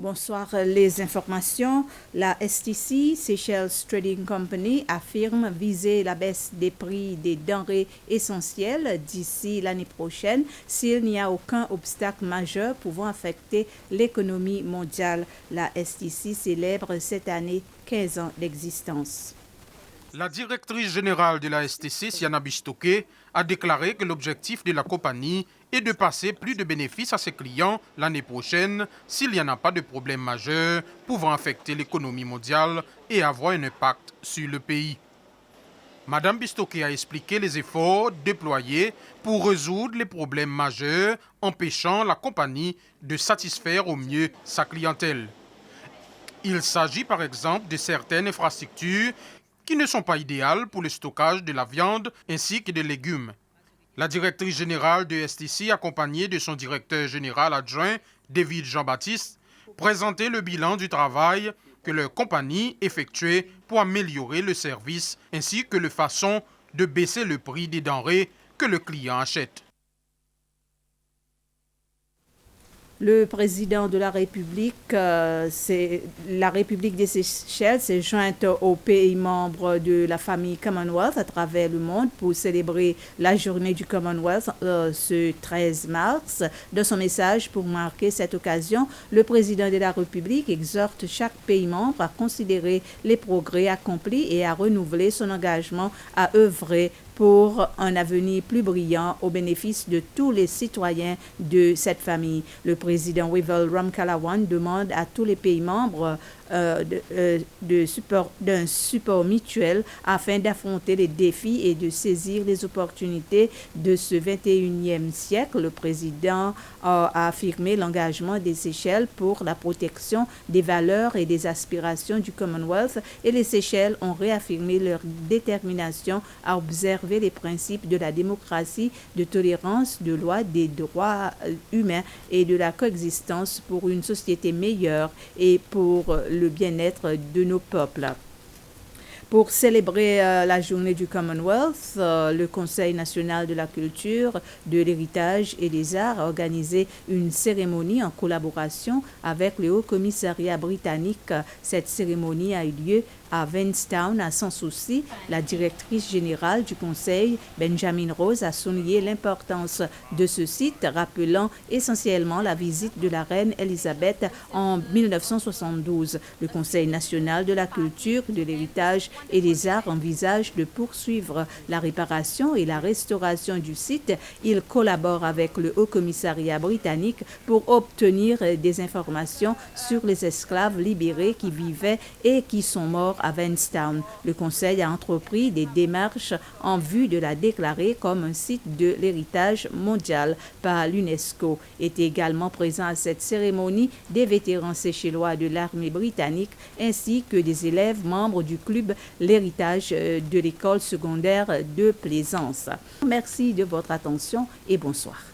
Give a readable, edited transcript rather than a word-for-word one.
Bonsoir. Les informations. La STC, Seychelles Trading Company, affirme viser la baisse des prix des denrées essentielles d'ici l'année prochaine s'il n'y a aucun obstacle majeur pouvant affecter l'économie mondiale. La STC célèbre cette année 15 ans d'existence. La directrice générale de la STC, Siana Bistoke, a déclaré que l'objectif de la compagnie est de passer plus de bénéfices à ses clients l'année prochaine s'il n'y en a pas de problème majeur pouvant affecter l'économie mondiale et avoir un impact sur le pays. Madame Bistoke a expliqué les efforts déployés pour résoudre les problèmes majeurs empêchant la compagnie de satisfaire au mieux sa clientèle. Il s'agit par exemple de certaines infrastructures qui ne sont pas idéales pour le stockage de la viande ainsi que des légumes. La directrice générale de STC, accompagnée de son directeur général adjoint, David Jean-Baptiste, présentait le bilan du travail que leur compagnie effectuait pour améliorer le service ainsi que la façon de baisser le prix des denrées que le client achète. Le président de la République des Seychelles s'est jointe aux pays membres de la famille Commonwealth à travers le monde pour célébrer la journée du Commonwealth ce 13 mars. Dans son message pour marquer cette occasion, le président de la République exhorte chaque pays membre à considérer les progrès accomplis et à renouveler son engagement à œuvrer pour un avenir plus brillant au bénéfice de tous les citoyens de cette famille. Le président Wavell Ramkalawan demande à tous les pays membres d'un support mutuel afin d'affronter les défis et de saisir les opportunités de ce 21e siècle. Le président a affirmé l'engagement des Seychelles pour la protection des valeurs et des aspirations du Commonwealth et les Seychelles ont réaffirmé leur détermination à observer les principes de la démocratie, de tolérance, de loi, des droits humains et de la coexistence pour une société meilleure et pour le bien-être de nos peuples. Pour célébrer la journée du Commonwealth, le Conseil national de la culture, de l'héritage et des arts a organisé une cérémonie en collaboration avec le Haut Commissariat britannique. Cette cérémonie a eu lieu à Vanstown, à Sans Souci. La directrice générale du Conseil, Benjamin Rose, a souligné l'importance de ce site, rappelant essentiellement la visite de la reine Elisabeth en 1972. Le Conseil national de la culture, de l'héritage et des arts envisage de poursuivre la réparation et la restauration du site. Il collabore avec le Haut Commissariat britannique pour obtenir des informations sur les esclaves libérés qui vivaient et qui sont morts à Vanstown. Le Conseil a entrepris des démarches en vue de la déclarer comme un site de l'héritage mondial par l'UNESCO. Étaient également présents à cette cérémonie des vétérans séchellois de l'armée britannique ainsi que des élèves membres du club L'héritage de l'école secondaire de Plaisance. Merci de votre attention et bonsoir.